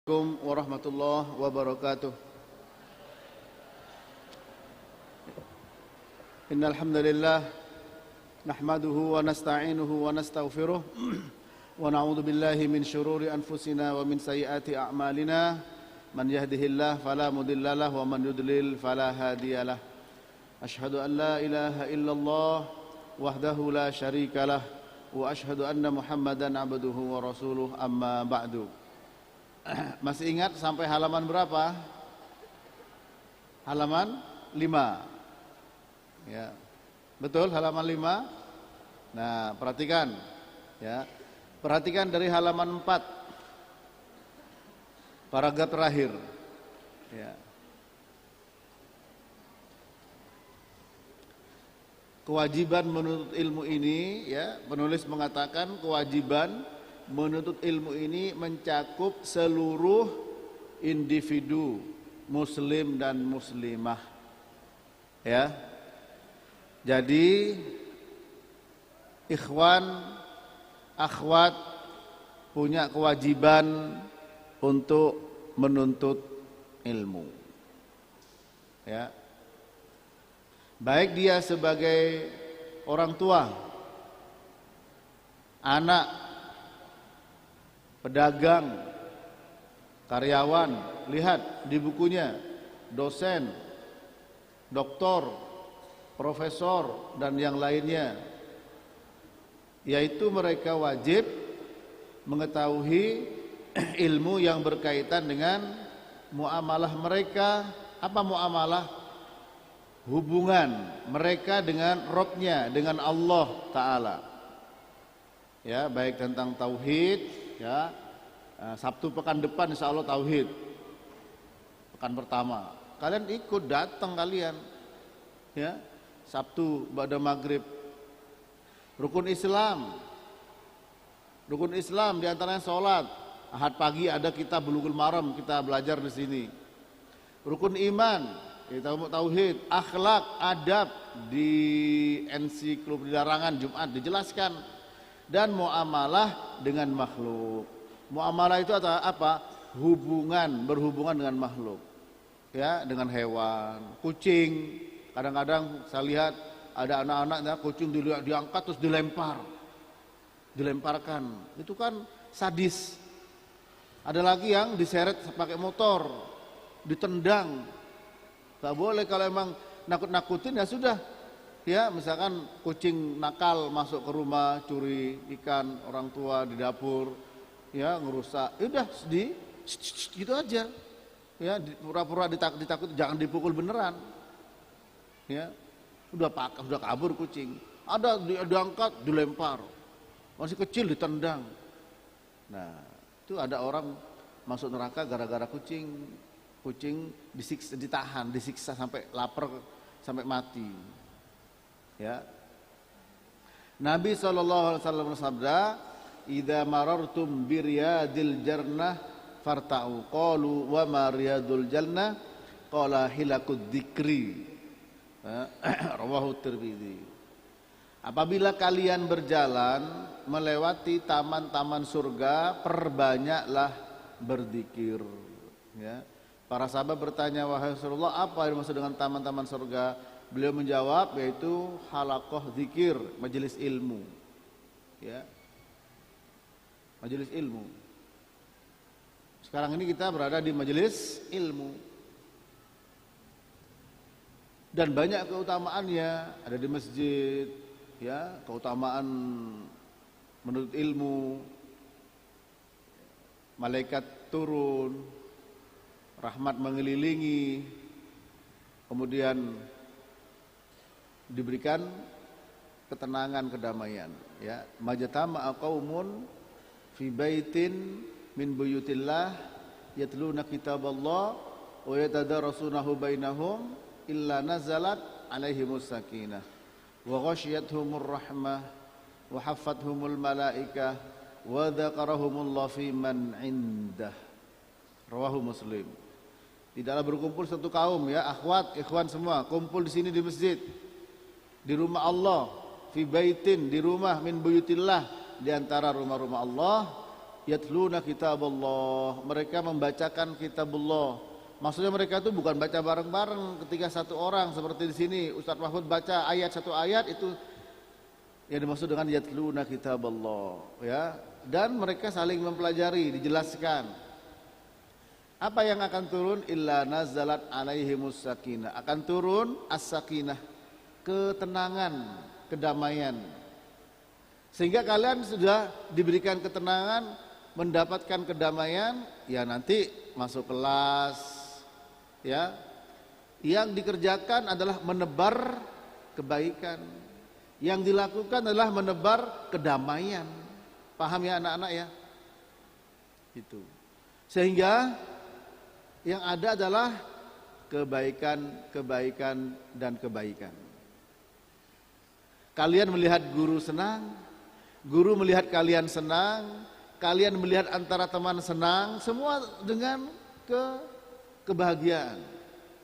Assalamualaikum warahmatullahi wabarakatuh. Innal hamdalillah nahmaduhu wa nasta'inuhu wa nastaghfiruh wa na'udzu billahi min shururi anfusina wa min sayyiati a'malina. Man yahdihillahu fala mudhillalah wa man yudlil fala hadiyalah. Asyhadu an la ilaha illallah wahdahu la syarikalah wa asyhadu anna Muhammadan abduhu wa rasuluh, amma ba'du. Masih ingat sampai halaman berapa? Halaman 5. Ya. Betul, halaman 5. Nah, perhatikan ya. Perhatikan dari halaman 4. Paragraf terakhir. Ya. Kewajiban menuntut ilmu ini ya, penulis mengatakan kewajiban menuntut ilmu ini mencakup seluruh individu muslim dan muslimah. Ya. Jadi ikhwan, akhwat punya kewajiban untuk menuntut ilmu. Ya. Baik dia sebagai orang tua, anak, pedagang, karyawan, lihat di bukunya, dosen, doktor, profesor, dan yang lainnya, yaitu mereka wajib mengetahui ilmu yang berkaitan dengan muamalah mereka. Apa muamalah? Hubungan mereka dengan Rabb-nya, dengan Allah Ta'ala. Ya, baik tentang tauhid, ya. Sabtu pekan depan insya Allah tauhid, pekan pertama. Kalian ikut, datang kalian, ya. Sabtu pada maghrib. Rukun Islam diantaranya sholat. Ahad pagi ada kita Bulughul Maram, kita belajar di sini. Rukun iman, kita tauhid, akhlak, adab di ensiklopedia larangan Jumat dijelaskan, dan muamalah dengan makhluk. Muamalah itu apa? Berhubungan dengan makhluk. Ya, dengan hewan, kucing. Kadang-kadang saya lihat ada anak-anaknya kucing diangkat terus dilemparkan. Itu kan sadis. Ada lagi yang diseret pakai motor, ditendang. Gak boleh. Kalau emang nakut-nakutin ya sudah. Ya, misalkan kucing nakal masuk ke rumah, curi ikan orang tua di dapur, ya, ngerusak. Udah gitu aja. Ya, pura-pura ditakut, jangan dipukul beneran. Ya. Sudah kabur kucing. Ada diangkat, dilempar. Masih kecil ditendang. Nah, itu ada orang masuk neraka gara-gara kucing disiksa sampai lapar, sampai mati. Ya. Nabi SAW bersabda, "Idza marartum biriyadil jannah farta'u." Qalu wa ma riyadul jannah? Qala hilakud dzikri. Rawahu Tirmidzi. Apabila kalian berjalan melewati taman-taman surga, perbanyaklah berzikir. Ya. Para sahabat bertanya, "Wahai Rasulullah, apa yang dimaksud dengan taman-taman surga?" Beliau menjawab, yaitu halaqah zikir, majelis ilmu. Ya. Majelis ilmu. Sekarang ini kita berada di majelis ilmu. Dan banyak keutamaannya, ada di masjid, ya, keutamaan menuntut ilmu. Malaikat turun, rahmat mengelilingi, kemudian diberikan ketenangan, kedamaian. Ya, majtama'a qaumun fi baitin min buyutillah yatluna kitaballah wa yatadarasunahu bainahum illa nazalat alaihimus sakinah wa ghasyiyatuhumur rahmah wa haffathumul malaikah wa dzakarahumullahu fi man indah. Rawahu Muslim. Tidaklah berkumpul satu kaum, ya, akhwat, ikhwan semua, kumpul di sini di masjid, di rumah Allah, fi baitin, di rumah min buyutillah, di antara rumah-rumah Allah, yatluna kitaballah, mereka membacakan kitabullah. Maksudnya mereka itu bukan baca bareng-bareng ketika satu orang seperti di sini Ustadz Mahfud baca ayat satu ayat, itu yang dimaksud dengan yatluna kitaballah, ya. Dan mereka saling mempelajari, dijelaskan. Apa yang akan turun? Illa nazalat alaihimus sakinah, akan turun as-sakinah, ketenangan, kedamaian. Sehingga kalian sudah diberikan ketenangan, mendapatkan kedamaian, ya nanti masuk kelas, ya. Yang dikerjakan adalah menebar kebaikan. Yang dilakukan adalah menebar kedamaian. Paham ya anak-anak ya? Itu. Sehingga yang ada adalah kebaikan, kebaikan, dan kebaikan. Kalian melihat guru senang, guru melihat kalian senang, kalian melihat antara teman senang, semua dengan kebahagiaan.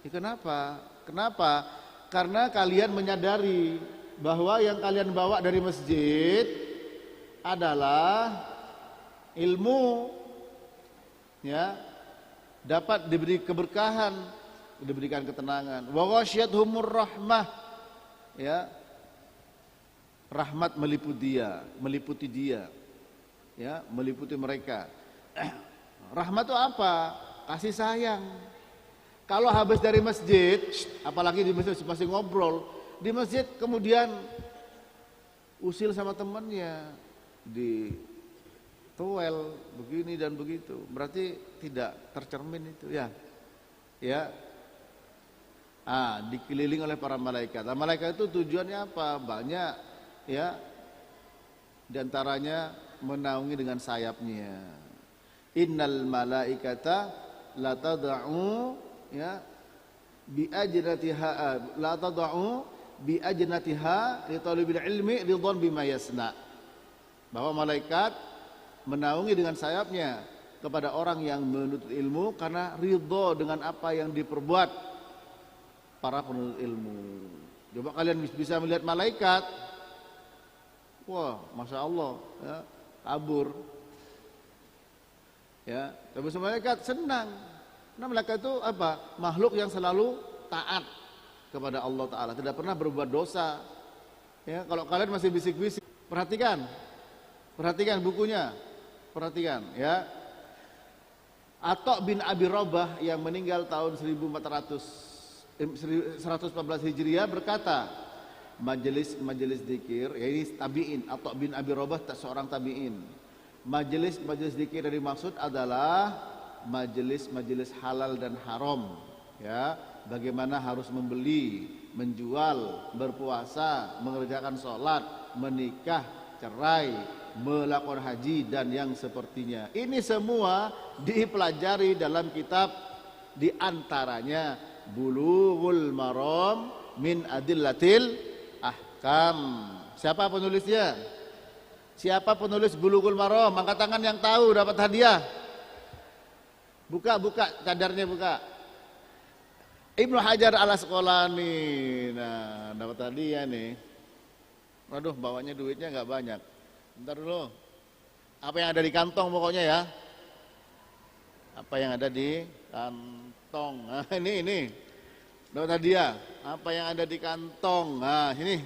Ya, kenapa? Kenapa? Karena kalian menyadari bahwa yang kalian bawa dari masjid adalah ilmu, ya, dapat diberi keberkahan, diberikan ketenangan. Wa ghasyiyatuhumur rahmah, ya, rahmat meliputi dia, ya, meliputi mereka. Rahmat itu apa? Kasih sayang. Kalau habis dari masjid, apalagi di masjid masih ngobrol, di masjid kemudian usil sama temannya, di toel begini dan begitu, berarti tidak tercermin itu, ya, ya. Dikelilingi oleh para malaikat. Nah, malaikat itu tujuannya apa? Banyak, ya. Di antaranya menaungi dengan sayapnya. Innal malaikata la tad'u, ya, bi ajnatiha, la tad'u bi ajnatiha li talibil ilmi ridwan bima yasna. Bahwa malaikat menaungi dengan sayapnya kepada orang yang menuntut ilmu karena ridho dengan apa yang diperbuat para penuntut ilmu. Coba kalian bisa melihat malaikat, wah, masya Allah, ya, kabur, ya. Tapi malaikat senang. Nah, malaikat itu apa? Makhluk yang selalu taat kepada Allah Ta'ala, tidak pernah berbuat dosa. Ya, kalau kalian masih bisik-bisik, perhatikan bukunya. Perhatikan, ya. Atok bin Abi Robah yang meninggal tahun 114 Hijriah berkata, majelis zikir, ya ini tabi'in, Atok bin Abi Robah seorang tabi'in. Majelis zikir yang dimaksud adalah majelis halal dan haram, ya. Bagaimana harus membeli, menjual, berpuasa, mengerjakan sholat, menikah, cerai, melakukan haji dan yang sepertinya. Ini semua dipelajari dalam kitab, di antaranya Bulughul Maram min Adillatil Ahkam. Siapa penulisnya? Siapa penulis Bulughul Maram? Angkat tangan yang tahu, dapat hadiah. Buka cadarnya, buka. Ibnu Hajar Al-Asqalani. Nah, dapat hadiah nih. Waduh, bawanya duitnya nggak banyak. Bentar dulu. Apa yang ada di kantong pokoknya, ya. Apa yang ada di kantong. Nah, ini. Dapat hadiah. Apa yang ada di kantong. Nah, ini.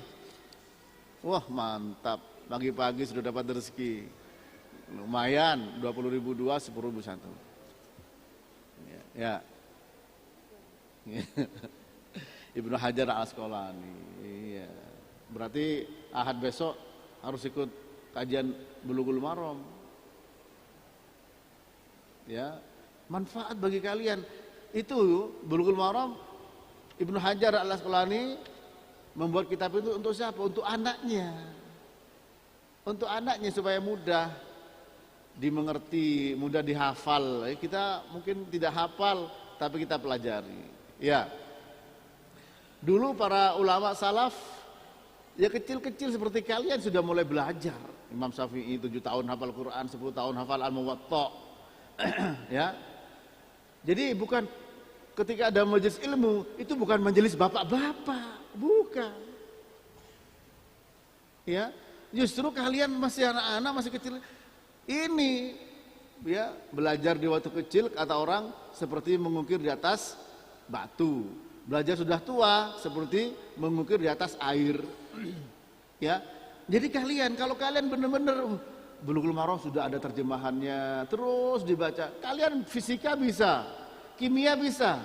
Wah, mantap. Pagi-pagi sudah dapat rezeki. Lumayan, 20.000 dua, 10.000 satu. Ya. Ibnu Hajar Al-Asqalani. Iya. Berarti Ahad besok harus ikut kajian Bulughul Maram, ya, manfaat bagi kalian. Itu Bulughul Maram, Ibnu Hajar Al-Asqalani membuat kitab itu untuk siapa? Untuk anaknya supaya mudah dimengerti, mudah dihafal. Kita mungkin tidak hafal, tapi kita pelajari, ya. Dulu para ulama salaf, ya kecil-kecil seperti kalian sudah mulai belajar. Imam Syafi'i 7 tahun hafal Quran, 10 tahun hafal Al-Muwatta. Ya. Jadi bukan ketika ada majelis ilmu, itu bukan majelis bapak-bapak, bukan. Ya, justru kalian masih anak-anak, masih kecil. Ini ya belajar di waktu kecil kata orang seperti mengukir di atas batu. Belajar sudah tua seperti mengukir di atas air. Ya. Jadi kalian kalau kalian benar-benar Bulughul Maram sudah ada terjemahannya, terus dibaca. Kalian fisika bisa, kimia bisa.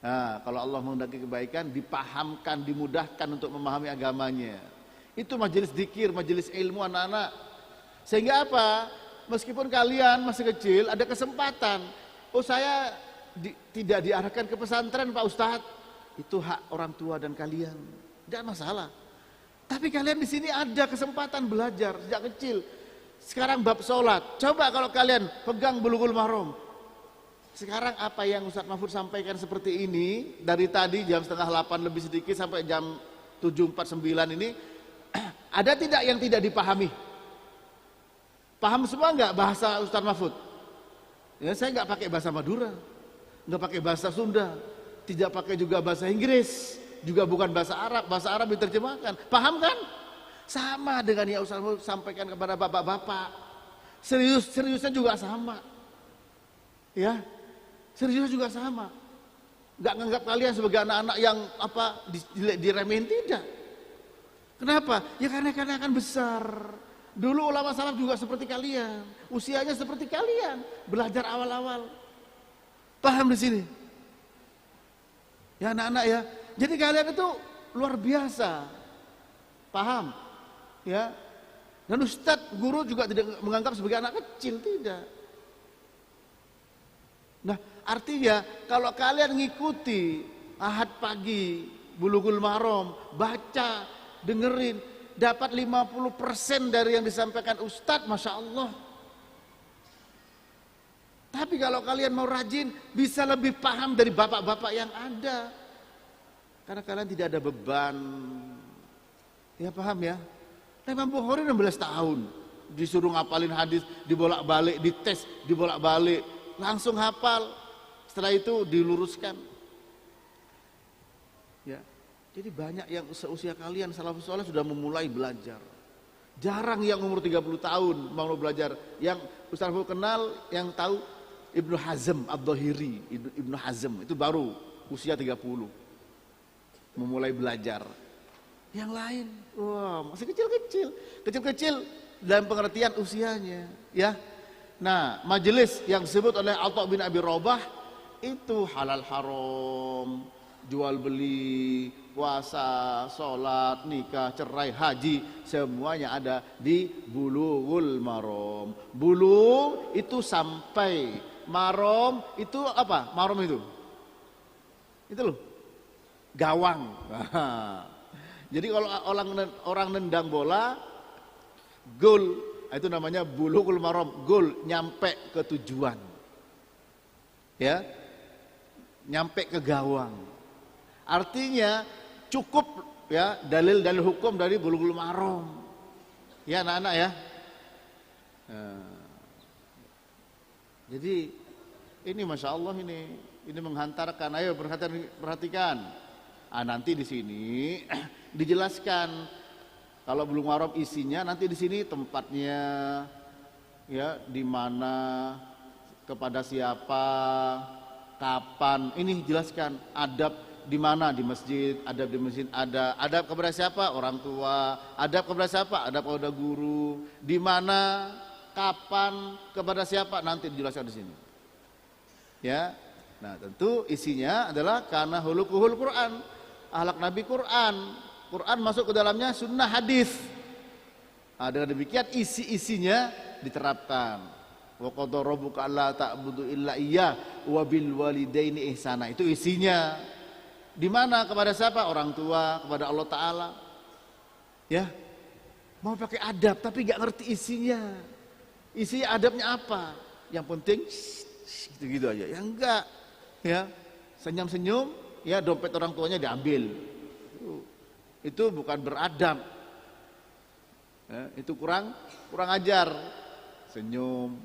Nah, kalau Allah menghendaki kebaikan, dipahamkan, dimudahkan untuk memahami agamanya. Itu majelis dzikir, majelis ilmu anak-anak. Sehingga apa? Meskipun kalian masih kecil, ada kesempatan. Oh saya tidak diarahkan ke pesantren Pak Ustadz. Itu hak orang tua dan kalian. Tidak masalah. Tapi kalian di sini ada kesempatan belajar sejak kecil. Sekarang bab sholat. Coba kalau kalian pegang Bulughul Maram. Sekarang apa yang Ustadz Mahfud sampaikan seperti ini. Dari tadi jam 7:30 lebih sedikit sampai jam 7:49 ini. Ada tidak yang tidak dipahami? Paham semua enggak bahasa Ustadz Mahfud? Ya, saya enggak pakai bahasa Madura, enggak pakai bahasa Sunda, tidak pakai juga bahasa Inggris, juga bukan bahasa Arab diterjemahkan. Paham kan? Sama dengan yang Ustadz Mahfud sampaikan kepada bapak-bapak. Seriusnya juga sama. Ya. Seriusnya juga sama. Enggak menganggap kalian sebagai anak-anak yang diremehin, tidak. Kenapa? Ya karena kalian akan besar. Dulu ulama salaf juga seperti kalian, usianya seperti kalian, belajar awal-awal. Paham di sini? Ya anak-anak ya. Jadi kalian itu luar biasa. Paham? Ya. Dan ustadz, guru juga tidak menganggap sebagai anak kecil, tidak. Nah, artinya kalau kalian ngikuti Ahad pagi, Bulughul Maram, baca, dengerin, dapat 50% dari yang disampaikan Ustadz, Masya Allah. Tapi kalau kalian mau rajin, bisa lebih paham dari bapak-bapak yang ada. Karena kalian tidak ada beban. Ya paham ya? Imam Bukhari 16 tahun. Disuruh ngapalin hadis, dibolak-balik, dites, dibolak-balik. Langsung hafal. Setelah itu diluruskan. Ya. Jadi banyak yang seusia kalian salafus saleh sudah memulai belajar. Jarang yang umur 30 tahun mau belajar. Yang Ustaz Mahfud kenal, yang tahu Ibnu Hazm Ad-Dhahiri. Ibnu Hazm itu baru usia 30 memulai belajar. Yang lain, wah masih kecil-kecil dalam pengertian usianya, ya. Nah, majelis yang disebut oleh Atha bin Abi Rabah itu halal haram, jual beli, puasa, sholat, nikah, cerai, haji, semuanya ada di Bulughul Maram. Bulu itu sampai, maram itu apa? Maram itu loh, gawang. Jadi kalau orang nendang bola, gol, itu namanya Bulughul Maram, gol, nyampe ke tujuan, ya, nyampe ke gawang. Artinya cukup ya dalil-dalil hukum dari Bulughul Maram. Ya anak-anak ya. Jadi ini Masya Allah ini menghantarkan. Ayo perhatikan. Nanti di sini dijelaskan kalau Bulughul Maram isinya, nanti di sini tempatnya, ya di mana, kepada siapa, kapan. Ini jelaskan adab. Di mana? Di masjid, adab di masjid ada. Adab kepada siapa? Orang tua. Adab kepada siapa? Adab kepada guru. Di mana? Kapan? Kepada siapa? Nanti dijelaskan di sini. Ya. Nah, tentu isinya adalah karena hulukuhul Quran. Akhlak Nabi Quran. Quran masuk ke dalamnya sunnah hadis. Nah, dengan demikian isi-isinya diterapkan. Wa qadara rabbuka alla ta'budu illa iyyah wa bil walidaini ihsana. Itu isinya. Di mana? Kepada siapa? Orang tua, kepada Allah Ta'ala. Ya, mau pakai adab tapi gak ngerti isinya. Isi adabnya apa? Yang penting gitu aja. Ya enggak, ya senyum-senyum, ya dompet orang tuanya diambil. Itu bukan beradab. Ya, itu kurang ajar. Senyum,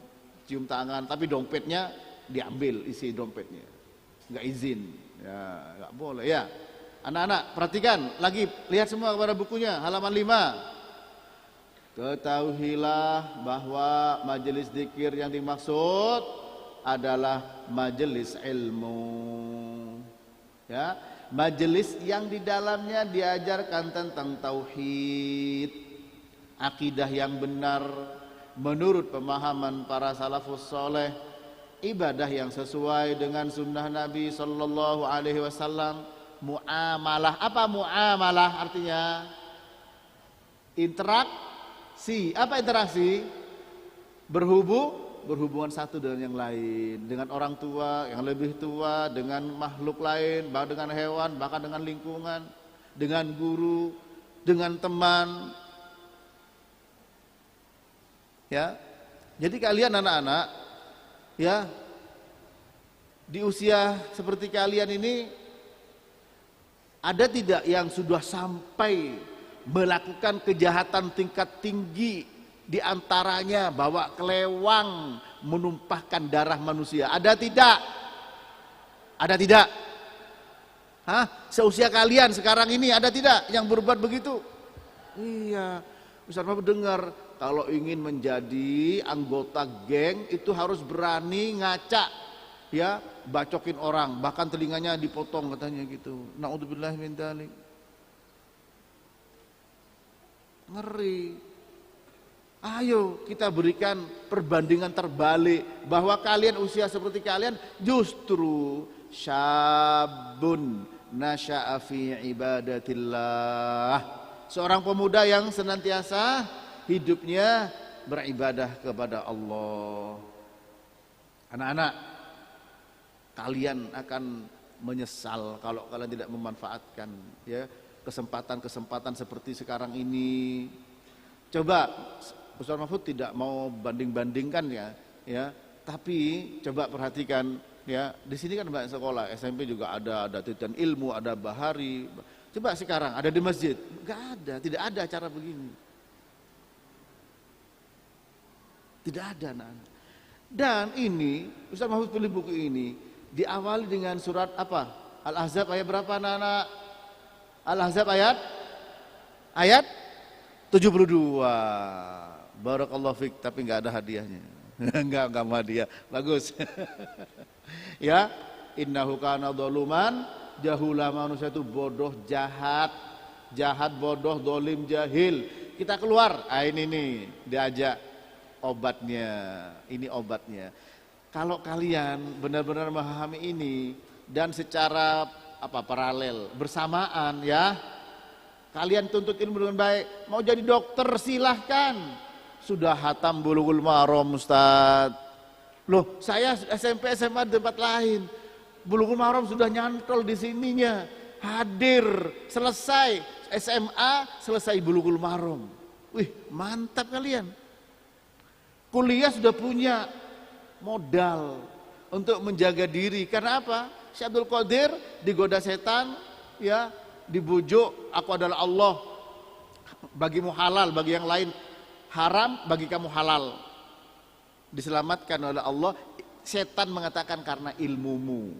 cium tangan, tapi dompetnya diambil, isi dompetnya. Enggak izin. Ya, enggak boleh ya. Anak-anak, perhatikan lagi, lihat semua kepada bukunya, halaman 5. ketahuilah bahwa majelis zikir yang dimaksud adalah majelis ilmu. Ya, majelis yang di dalamnya diajarkan tentang tauhid, akidah yang benar menurut pemahaman para salafus soleh, ibadah yang sesuai dengan sunnah Nabi sallallahu alaihi wasallam, muamalah. Apa muamalah artinya? Interaksi. Apa interaksi? Berhubungan satu dengan yang lain, dengan orang tua yang lebih tua, dengan makhluk lain, bahkan dengan hewan, bahkan dengan lingkungan, dengan guru, dengan teman. Ya. Jadi kalian anak-anak, ya, di usia seperti kalian ini, ada tidak yang sudah sampai melakukan kejahatan tingkat tinggi, di antaranya bawa kelewang menumpahkan darah manusia? Ada tidak? Ada tidak? Hah? Seusia kalian sekarang ini ada tidak yang berbuat begitu? Iya. Ustaz Mahfud dengar, kalau ingin menjadi anggota geng itu harus berani ngaca, ya, bacokin orang, bahkan telinganya dipotong katanya gitu. Naudzubillah min dzalik. Ngeri. Ayo kita berikan perbandingan terbalik, bahwa kalian usia seperti kalian justru syabun nasya'a fi ibadatillah, seorang pemuda yang senantiasa hidupnya beribadah kepada Allah. Anak-anak, kalian akan menyesal kalau kalian tidak memanfaatkan, ya, kesempatan-kesempatan seperti sekarang ini. Coba, Ustaz Mahfud tidak mau banding-bandingkan ya, tapi coba perhatikan, ya, di sini kan banyak sekolah, SMP juga ada Titian Ilmu, ada Bahari. Coba sekarang ada di masjid, nggak ada, tidak ada acara begini, tidak ada, anak-anak. Dan ini Ustaz Mahfud pilih buku ini diawali dengan surat apa? Al-Ahzab ayat berapa, anak-anak? Al-Ahzab ayat 72. Barakallahu fik, tapi enggak ada hadiahnya. enggak mau hadiah. Bagus. Ya, innahu kana zaluman jahula, manusia itu bodoh, jahat, bodoh, dolim, jahil. Kita keluar. Ini nih diajak obatnya. Ini obatnya. Kalau kalian benar-benar memahami ini dan secara paralel, bersamaan, ya, kalian tuntut ilmu dengan baik. Mau jadi dokter silahkan. Sudah hatam Bulughul Maram, Ustaz. Loh, saya SMP SMA di tempat lain, Bulughul Maram sudah nyantol di sininya. Hadir, selesai SMA, selesai Bulughul Maram. Wih, mantap kalian. Kuliah sudah punya modal untuk menjaga diri. Karena apa? Syekh Abdul Qadir digoda setan, ya, dibujuk, aku adalah Allah, bagimu halal, bagi yang lain haram, bagi kamu halal. Diselamatkan oleh Allah. Setan mengatakan karena ilmumu,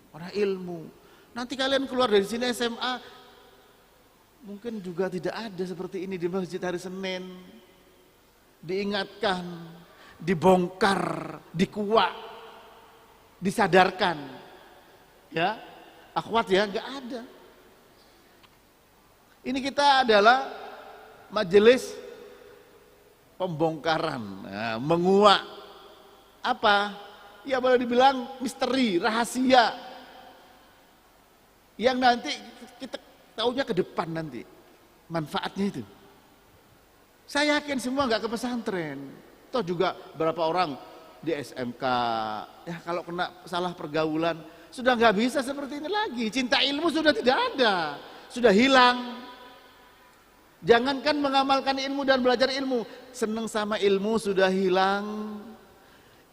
karena ilmu. Nanti kalian keluar dari sini SMA, mungkin juga tidak ada seperti ini di masjid hari Senin. Diingatkan, dibongkar, dikuak, disadarkan, ya, akhwat, ya, nggak ada. Ini kita adalah majelis pembongkaran, menguak apa? Ya boleh dibilang misteri, rahasia, yang nanti kita tahunya ke depan nanti manfaatnya itu. Saya yakin semua nggak ke pesantren. Toh juga berapa orang di SMK, ya, kalau kena salah pergaulan sudah nggak bisa seperti ini lagi. Cinta ilmu sudah tidak ada, sudah hilang. Jangankan mengamalkan ilmu dan belajar ilmu, senang sama ilmu sudah hilang.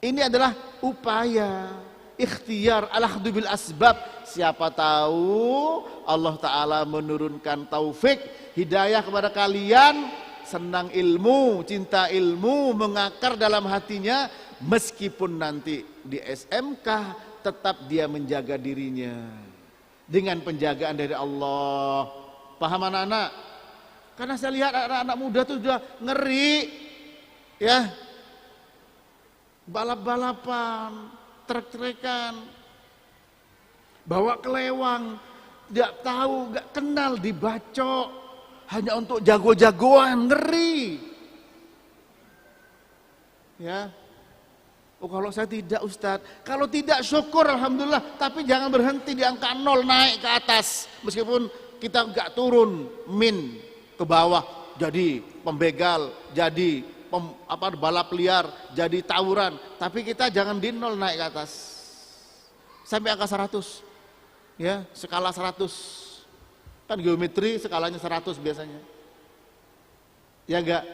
Ini adalah upaya ikhtiar, al-akhdhu bil asbab. Siapa tahu Allah Ta'ala menurunkan taufik, hidayah kepada kalian, senang ilmu, cinta ilmu mengakar dalam hatinya. Meskipun nanti di SMK tetap dia menjaga dirinya dengan penjagaan dari Allah. Paham anak-anak? Karena saya lihat anak-anak muda tuh sudah ngeri, ya, balap-balapan, trek-trekan, bawa kelewang, tidak tahu, nggak kenal, dibacok, hanya untuk jago-jagoan, ngeri. Ya, oh kalau saya tidak Ustadz, kalau tidak syukur alhamdulillah, tapi jangan berhenti di angka 0, naik ke atas, meskipun kita nggak turun min ke bawah, jadi pembegal, jadi balap liar, jadi tawuran, tapi kita jangan di 0, naik ke atas sampai angka 100, ya, skala 100, kan geometri skalanya 100 biasanya, ya enggak,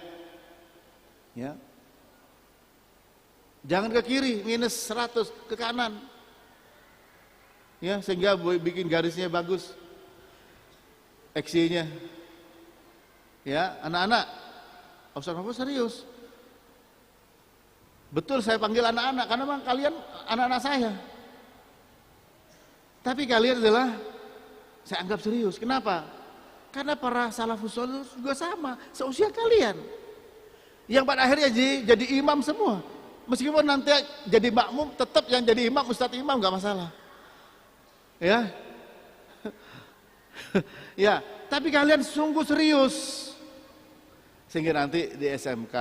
ya, jangan ke kiri minus 100, ke kanan, ya, sehingga bikin garisnya bagus, XY-nya, ya. Anak-anak, Ustaz Mahfud serius, betul saya panggil anak-anak karena memang kalian anak-anak saya, tapi kalian adalah saya anggap serius. Kenapa? Karena para salafus sholihin juga sama, seusia kalian, yang pada akhirnya jadi imam semua. Meskipun nanti jadi makmum, tetap yang jadi imam ustadz imam, nggak masalah, ya. Ya, tapi kalian sungguh serius sehingga nanti di SMK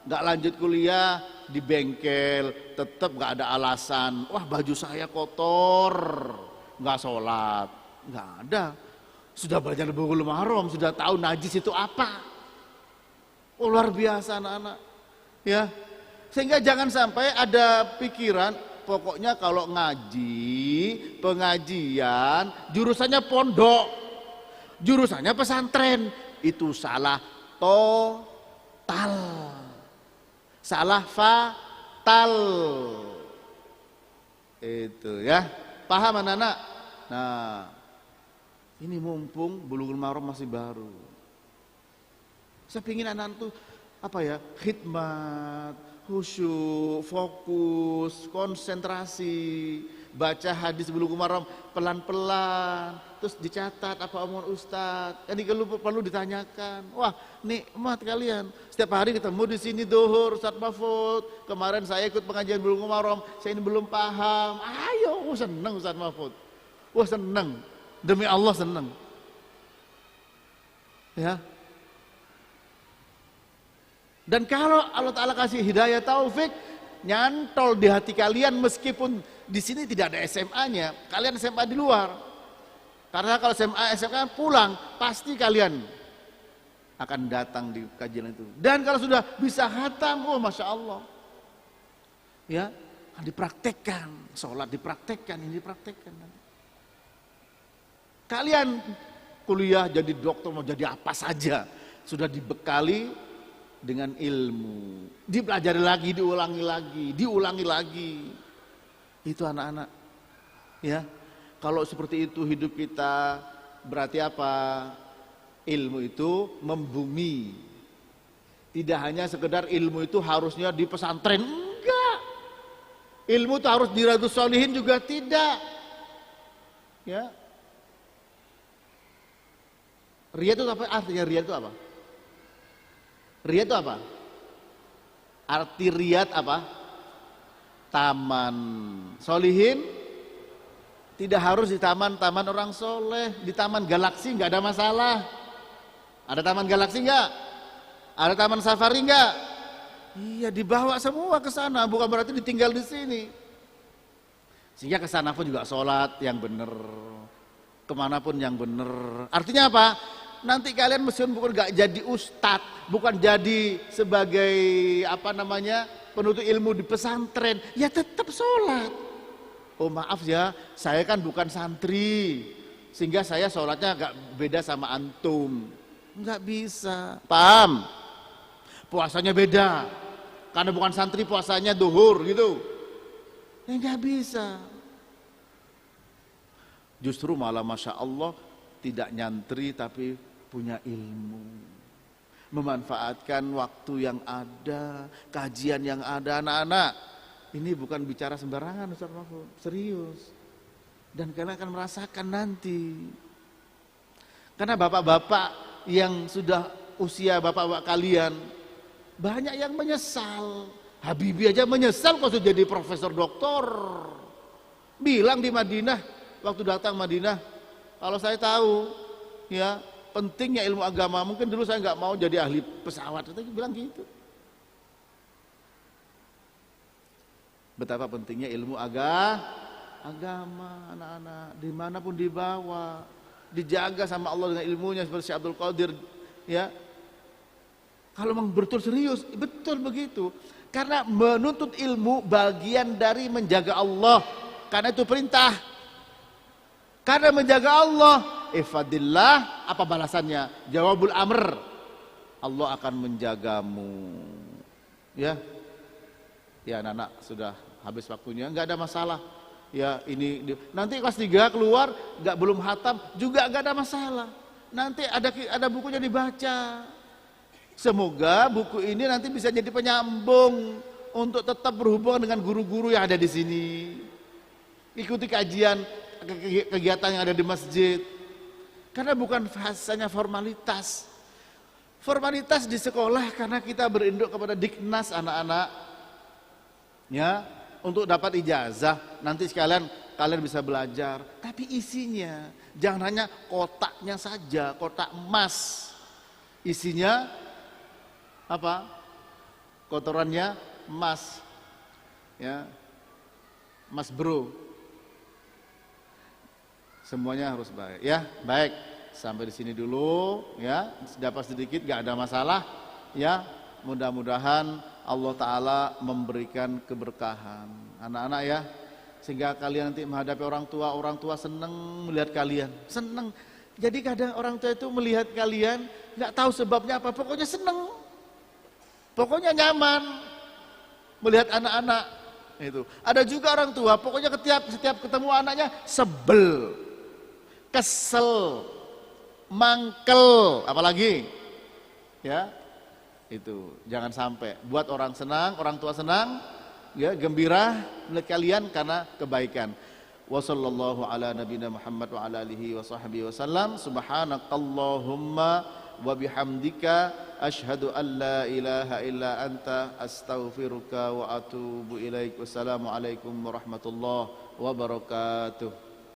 nggak lanjut kuliah, di bengkel tetap nggak ada alasan, wah baju saya kotor, nggak sholat, nggak ada. Sudah belajar Bulughul Maram, sudah tahu najis itu apa. Oh, luar biasa anak-anak, ya. Sehingga jangan sampai ada pikiran, pokoknya kalau ngaji, pengajian, jurusannya pondok, jurusannya pesantren, itu salah total, salah fatal. Itu ya, paham anak-anak? Nah, ini mumpung Bulughul Maram masih baru, saya pingin anak-anak tuh apa ya, khidmat, khusyuk, fokus, konsentrasi, baca hadis Bulughul Maram pelan-pelan, terus dicatat apa omongan ustadz. Jadi kalau perlu ditanyakan, wah nikmat kalian. Setiap hari ketemu di sini Zuhur, Ustadz Mahfud. Kemarin saya ikut pengajian Bulughul Maram, saya ini belum paham. Ayo, seneng Ustadz Mahfud. Wah seneng, demi Allah seneng. Ya. Dan kalau Allah Ta'ala kasih hidayah taufik, nyantol di hati kalian, meskipun di sini tidak ada SMA-nya, kalian SMA di luar. Karena kalau SMA pulang, pasti kalian akan datang di kajian itu. Dan kalau sudah bisa khatam, oh Masya Allah. Ya, dipraktekkan, sholat dipraktekkan, ini dipraktekkan. Kalian kuliah jadi dokter, mau jadi apa saja, sudah dibekali dengan ilmu, dipelajari lagi, diulangi lagi. Itu anak-anak, ya. Kalau seperti itu hidup kita, berarti apa? Ilmu itu membumi. Tidak hanya sekedar ilmu itu harusnya di pesantren, enggak. Ilmu itu harus di Riyadhus Shalihin juga tidak. Ya. Riyad itu apa? Artinya Riyad itu apa? Riyad itu apa? Arti Riyad apa? Taman. Sholihin tidak harus di taman-taman orang soleh, di taman galaksi nggak ada masalah. Ada taman galaksi nggak? Ada taman safari nggak? Iya, dibawa semua ke sana, bukan berarti ditinggal di sini. Sehingga ke sana pun juga sholat yang benar, kemanapun yang benar. Artinya apa? Nanti kalian meskipun bukan gak jadi ustadz, bukan jadi sebagai penuntut ilmu di pesantren, ya tetap sholat. Oh maaf ya, saya kan bukan santri, sehingga saya sholatnya agak beda sama antum. Nggak bisa, paham? Puasanya beda, karena bukan santri puasanya duhur gitu. Ya nggak bisa. Justru malah Masya Allah tidak nyantri tapi punya ilmu, memanfaatkan waktu yang ada, kajian yang ada. Anak-anak, ini bukan bicara sembarangan Ustaz Mahfud, serius. Dan kalian akan merasakan nanti, karena bapak-bapak yang sudah usia bapak-bapak kalian, banyak yang menyesal. Habibie aja menyesal kok sudah jadi profesor doktor. Bilang di Madinah, waktu datang Madinah, kalau saya tahu ya pentingnya ilmu agama, mungkin dulu saya nggak mau jadi ahli pesawat. Itu bilang gitu. Betapa pentingnya ilmu agama, anak-anak dimanapun dibawa, dijaga sama Allah dengan ilmunya seperti Syekh Abdul Qadir, ya. Kalau memang betul serius, betul begitu. Karena menuntut ilmu bagian dari menjaga Allah. Karena itu perintah. Karena menjaga Allah, ifadillah, apa balasannya? Jawabul amr. Allah akan menjagamu. Ya. Ya anak-anak sudah habis waktunya, nggak ada masalah. Ya ini nanti kelas 3 keluar nggak belum hatam juga nggak ada masalah. Nanti ada bukunya dibaca. Semoga buku ini nanti bisa jadi penyambung untuk tetap berhubungan dengan guru-guru yang ada di sini. Ikuti kajian kegiatan yang ada di masjid. Karena bukan hanya formalitas. Formalitas di sekolah karena kita berinduk kepada Diknas anak-anak. Ya, untuk dapat ijazah nanti sekalian kalian bisa belajar, tapi isinya jangan hanya kotaknya saja, kotak emas. Isinya apa? Kotorannya emas. Ya. Mas bro. Semuanya harus baik, ya. Baik, sampai di sini dulu, ya. Dapat sedikit gak ada masalah, ya. Mudah-mudahan Allah Ta'ala memberikan keberkahan anak-anak ya, sehingga kalian nanti menghadapi orang tua senang melihat kalian, senang. Jadi kadang orang tua itu melihat kalian nggak tahu sebabnya apa, pokoknya senang, pokoknya nyaman melihat anak-anak itu. Ada juga orang tua pokoknya setiap ketemu anaknya sebel, kesel, mangkel, apalagi ya. Itu jangan sampai buat orang senang, orang tua senang, ya gembira melihat kalian karena kebaikan. Wassallallahu ala nabiyina Muhammad wa ala alihi wa sahbihi wasallam. Subhanakallahumma wa bihamdika asyhadu an la ilaha illa anta astaghfiruka wa atubu ilaik. Wassalamualaikum warahmatullahi wabarakatuh.